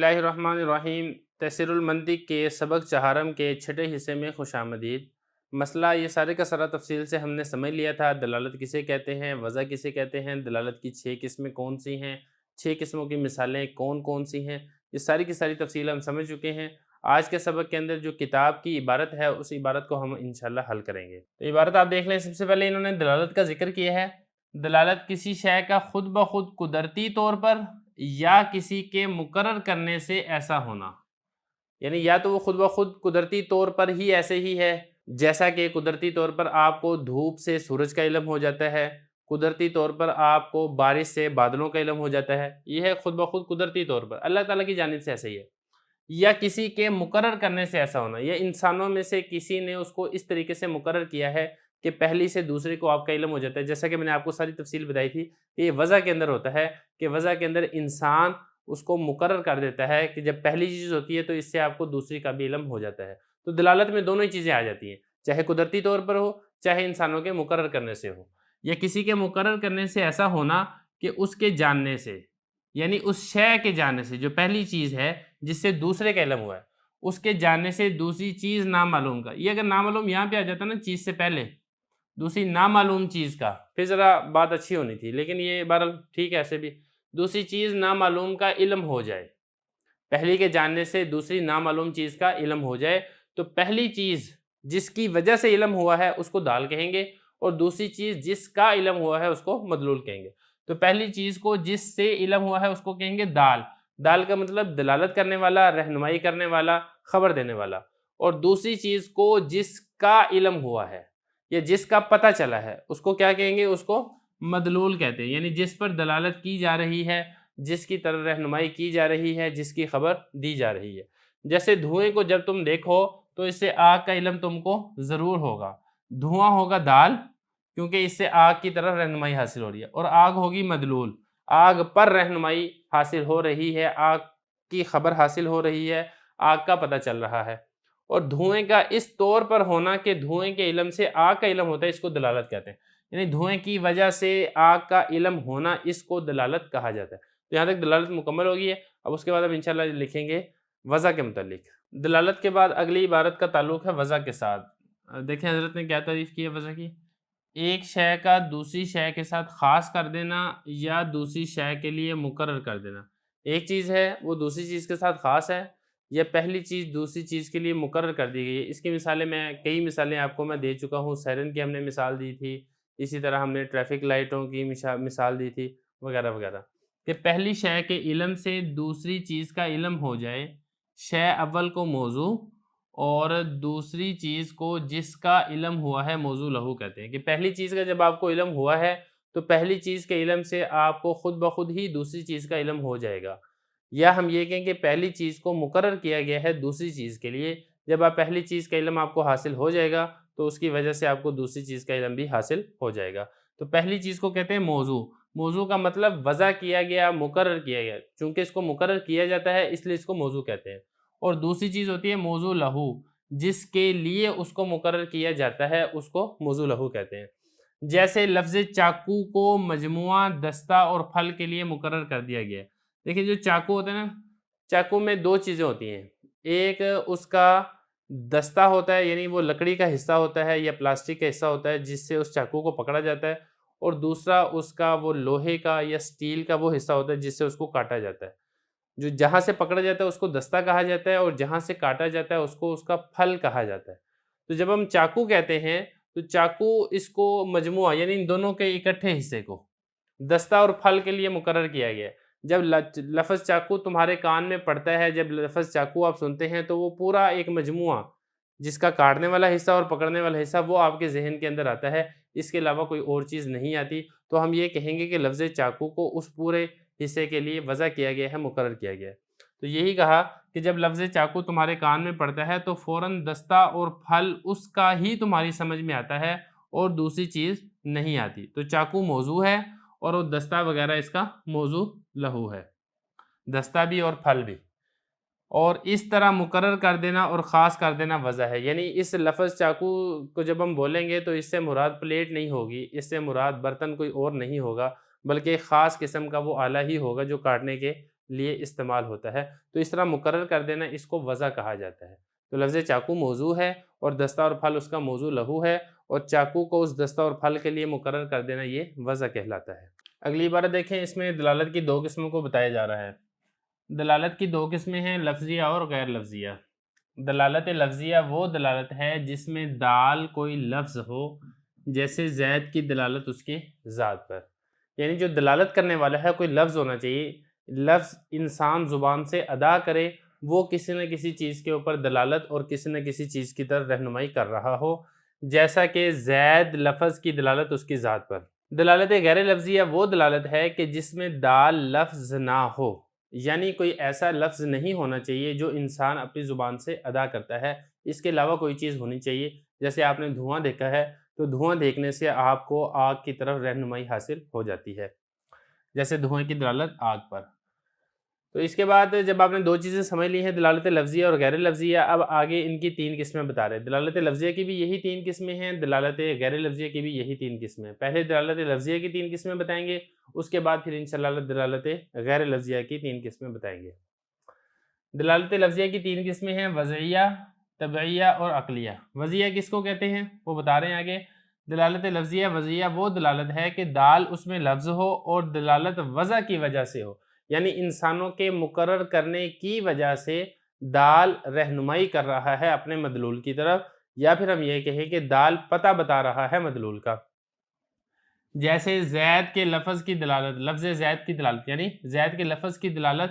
बिस्मिल्लाहिर रहमानिर रहीम। तफसीरुल मंतिक के सबक चहारम के छठे हिस्से में खुशामदीद। मसला ये सारे का सारा तफसील से हमने समझ लिया था। दलालत किसे कहते हैं, वज़ा किसे कहते हैं, दलालत की 6 किस्में कौन सी हैं, 6 किस्मों की मिसालें कौन कौन सी हैं, ये सारी की सारी तफसील हम समझ चुके हैं। आज के सबक के अंदर जो किताब की इबारत है उस इबारत को हम इंशाल्लाह हल करेंगे। तो इबारत आप देख लें। सबसे पहले इन्होंने दलालत का जिक्र किया है। दलालत किसी शय का खुद ब खुद कुदरती तौर पर या किसी के मुकर्रर करने से ऐसा होना, यानी या तो वो खुद ब खुद कुदरती तौर पर ही ऐसे ही है, जैसा कि कुदरती तौर पर आपको धूप से सूरज का इल्म हो जाता है, कुदरती तौर पर आपको बारिश से बादलों का इल्म हो जाता है, ये है खुद ब खुद कुदरती तौर पर अल्लाह ताला की जानिब से ऐसा ही है। या किसी के मुकर्रर करने से ऐसा होना, या इंसानों में से किसी ने उसको इस तरीके से मुकर्रर किया है कि पहली से दूसरे को आपका इल्म हो जाता है। जैसा कि मैंने आपको सारी तफसील बताई थी कि ये वज़ा के अंदर होता है कि वज़ा के अंदर इंसान उसको मुकर्रर कर देता है कि जब पहली चीज़ होती है तो इससे आपको दूसरी का भी इल्म हो जाता है। तो दलालत में दोनों ही चीज़ें आ जाती हैं, चाहे कुदरती तौर पर हो, चाहे इंसानों के मुकर्रर करने से हो। या किसी के मुकर्रर करने से ऐसा होना कि उसके जानने से, यानी उस शय के जानने से, जो पहली चीज़ है जिससे दूसरे का इल्म हुआ है, उसके जानने से दूसरी चीज़ नामालूम का। ये अगर नामालूम यहाँ पे आ जाता ना चीज़ से पहले, दूसरी नामालूम चीज़ का, फिर ज़रा बात अच्छी होनी थी, लेकिन ये बहरहाल ठीक है। ऐसे भी दूसरी चीज़ नामालूम का इल्म हो जाए, पहली के जानने से दूसरी नामालूम चीज़ का इल्म हो जाए, तो पहली चीज़ जिसकी वजह से इल्म हुआ है उसको दाल कहेंगे, और दूसरी चीज़ जिसका इल्म हुआ है उसको मदलूल कहेंगे। तो पहली चीज़ को जिससे इल्म हुआ है उसको कहेंगे दाल। दाल का मतलब दलालत करने वाला, रहनुमाई करने वाला, खबर देने वाला। और दूसरी चीज़ को जिसका इल्म हुआ है या जिसका पता चला है उसको क्या कहेंगे, उसको मदलूल कहते हैं। यानी जिस पर दलालत की जा रही है, जिसकी तरफ रहनुमाई की जा रही है, जिसकी खबर दी जा रही है। जैसे धुएं को जब तुम देखो तो इससे आग का इल्म तुमको ज़रूर होगा। धुआं होगा दाल, क्योंकि इससे आग की तरफ रहनुमाई हासिल हो रही है, और आग होगी मदलूल, आग पर रहनुमाई हासिल हो रही है, आग की खबर हासिल हो रही है, आग का पता चल रहा है। और धुएं का इस तौर पर होना कि धुएं के इल्म से आग का इल्म होता है, इसको दलालत कहते हैं। यानी धुएं की वजह से आग का इल्म होना, इसको दलालत कहा जाता है। तो यहाँ तक दलालत मुकम्मल होगी है। अब उसके बाद हम इंशाल्लाह लिखेंगे वज़ा के मुतल्लिक। दलालत के बाद अगली इबारत का ताल्लुक है वज़ा के साथ। देखें हज़रत ने क्या तारीफ़ की है वज़ा की। एक शय का दूसरी शय के साथ ख़ास कर देना या दूसरी शय के लिए मुकर्रर कर देना। एक चीज़ है वो दूसरी चीज़ के साथ ख़ास है, या पहली चीज़ दूसरी चीज़ के लिए मुकर्रर कर दी गई है। इसकी मिसालें कई मिसालें आपको मैं दे चुका हूँ। सायरन की हमने मिसाल दी थी, इसी तरह हमने ट्रैफ़िक लाइटों की मिसाल दी थी, वगैरह वगैरह। कि पहली शय के इल्म से दूसरी चीज़ का इल्म हो जाए, शय अव्वल को मौजू और दूसरी चीज़ को जिसका इल्म हुआ है मौजू लहू कहते हैं। कि पहली चीज़ का जब आपको इल्म हुआ है तो पहली चीज़ के इल्म से आपको खुद ब खुद ही दूसरी चीज़ का इल्म हो जाएगा। या हम ये कहें कि पहली चीज़ को मुकर्रर किया गया है दूसरी चीज़ के लिए। जब आप पहली चीज़ का इल्म आपको हासिल हो जाएगा तो उसकी वजह से आपको दूसरी चीज़ का इल्म भी हासिल हो जाएगा। तो पहली चीज़ को कहते हैं मौजू। मौजू का मतलब वज़ा किया गया, मुकर्रर किया गया। चूँकि इसको मुकर्रर किया जाता है इसलिए इसको मौजू कहते हैं। और दूसरी चीज़ होती है मौजू लहू, जिसके लिए उसको मुकर्रर किया जाता है उसको मौजू लहू कहते हैं। जैसे लफ्ज़ चाकू को मजमुआ, दस्ता और फल के लिए मुकर्रर कर दिया गया है। देखिए जो चाकू होता है ना, चाकू में 2 चीज़ें होती हैं। एक उसका दस्ता होता है, यानी वो लकड़ी का हिस्सा होता है या प्लास्टिक का हिस्सा होता है जिससे उस चाकू को पकड़ा जाता है, और दूसरा उसका वो लोहे का या स्टील का वो हिस्सा होता है जिससे उसको काटा जाता है। जो जहाँ से पकड़ा जाता है उसको दस्ता कहा जाता है, और जहाँ से काटा जाता है उसको उसका फल कहा जाता है। तो जब हम चाकू कहते हैं तो चाकू इसको मजमुआ, यानी इन दोनों के इकट्ठे हिस्से को दस्ता और फल के लिए मुकर्रर किया गया है। जब लफ़्ज़ चाकू तुम्हारे कान में पड़ता है, जब लफ़्ज़ चाकू आप सुनते हैं तो वो पूरा एक मजमुआ, जिसका काटने वाला हिस्सा और पकड़ने वाला हिस्सा वो आपके ज़हन के अंदर आता है, इसके अलावा कोई और चीज़ नहीं आती। तो हम ये कहेंगे कि लफ्ज़ चाकू को उस पूरे हिस्से के लिए वज़ा किया गया है, मुकर्रर किया गया है। तो यही कहा कि जब लफ्ज़ चाकू तुम्हारे कान में पड़ता है तो फ़ौरन दस्ता और फल उसका ही तुम्हारी समझ में आता है और दूसरी चीज़ नहीं आती। तो चाकू मौजू है और वो दस्ता वगैरह इसका मौजू लहू है, दस्ता भी और फल भी। और इस तरह मुकर्रर कर देना और ख़ास कर देना वज़ा है। यानी इस लफ़्ज़ चाकू को जब हम बोलेंगे तो इससे मुराद प्लेट नहीं होगी, इससे मुराद बर्तन कोई और नहीं होगा, बल्कि ख़ास किस्म का वो आला ही होगा जो काटने के لیے استعمال ہوتا ہے، تو اس طرح مقرر کر دینا اس کو وضع کہا جاتا ہے۔ تو لفظ چاقو موضوع ہے اور دستہ اور پھل اس کا موضوع لہو ہے، اور چاقو کو اس دستہ اور پھل کے لیے مقرر کر دینا یہ وضع کہلاتا ہے۔ اگلی عبارت دیکھیں، اس میں دلالت کی دو قسموں کو بتایا جا رہا ہے۔ دلالت کی دو قسمیں ہیں، لفظیہ اور غیر لفظیہ۔ دلالت لفظیہ وہ دلالت ہے جس میں دال کوئی لفظ ہو، جیسے زید کی دلالت اس کے ذات پر، یعنی جو دلالت کرنے والا ہے کوئی لفظ ہونا چاہیے، لفظ انسان زبان سے ادا کرے، وہ کسی نہ کسی چیز کے اوپر دلالت اور کسی نہ کسی چیز کی طرف رہنمائی کر رہا ہو، جیسا کہ زید لفظ کی دلالت اس کی ذات پر۔ دلالت غیر لفظیہ وہ دلالت ہے کہ جس میں دال لفظ نہ ہو، یعنی کوئی ایسا لفظ نہیں ہونا چاہیے جو انسان اپنی زبان سے ادا کرتا ہے، اس کے علاوہ کوئی چیز ہونی چاہیے۔ جیسے آپ نے دھواں دیکھا ہے تو دھواں دیکھنے سے آپ کو آگ کی طرف رہنمائی حاصل ہو جاتی ہے، جیسے دھوئیں کی دلالت آگ پر۔ تو اس کے بعد جب آپ نے دو چیزیں سمجھ لی ہیں، دلالت لفظیہ اور غیر لفظیہ، اب آگے ان کی تین قسمیں بتا رہے ہیں۔ دلالت لفظیہ کی بھی یہی تین قسمیں ہیں، دلالت غیر لفظیہ کی بھی یہی تین قسمیں ہیں۔ پہلے دلالت لفظیہ کی تین قسمیں بتائیں گے، اس کے بعد پھر انشاءاللہ دلالت غیر لفظیہ کی تین قسمیں بتائیں گے۔ دلالت لفظیہ کی تین قسمیں ہیں، وضعیہ، طبعیہ اور عقلیہ۔ وضعیہ کس کو کہتے ہیں وہ بتا رہے ہیں آگے۔ دلالت لفظیہ وضعیہ وہ دلالت ہے کہ دال اس میں لفظ ہو اور دلالت وضع کی وجہ سے ہو، یعنی انسانوں کے مقرر کرنے کی وجہ سے دال رہنمائی کر رہا ہے اپنے مدلول کی طرف، یا پھر ہم یہ کہیں کہ دال پتہ بتا رہا ہے مدلول کا۔ جیسے زید کے لفظ کی دلالت، لفظ زید کی دلالت، یعنی زید کے لفظ کی دلالت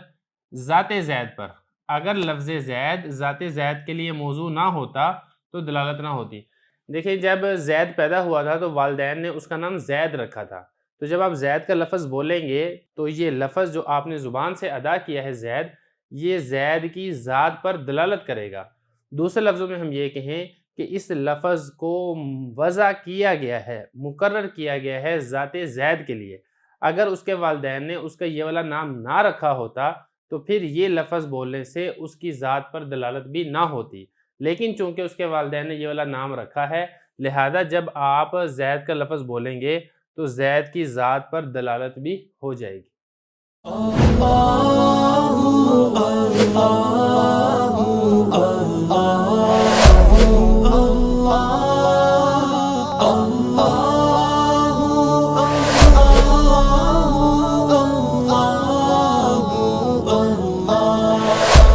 ذات زید پر، اگر لفظ زید ذات زید کے لیے موضوع نہ ہوتا تو دلالت نہ ہوتی۔ دیکھیں جب زید پیدا ہوا تھا تو والدین نے اس کا نام زید رکھا تھا، تو جب آپ زید کا لفظ بولیں گے تو یہ لفظ جو آپ نے زبان سے ادا کیا ہے زید، یہ زید کی ذات پر دلالت کرے گا۔ دوسرے لفظوں میں ہم یہ کہیں کہ اس لفظ کو وضع کیا گیا ہے، مقرر کیا گیا ہے ذات زید کے لیے۔ اگر اس کے والدین نے اس کا یہ والا نام نہ رکھا ہوتا تو پھر یہ لفظ بولنے سے اس کی ذات پر دلالت بھی نہ ہوتی، لیکن چونکہ اس کے والدین نے یہ والا نام رکھا ہے، لہذا جب آپ زید کا لفظ بولیں گے تو زید کی ذات پر دلالت بھی ہو جائے گی۔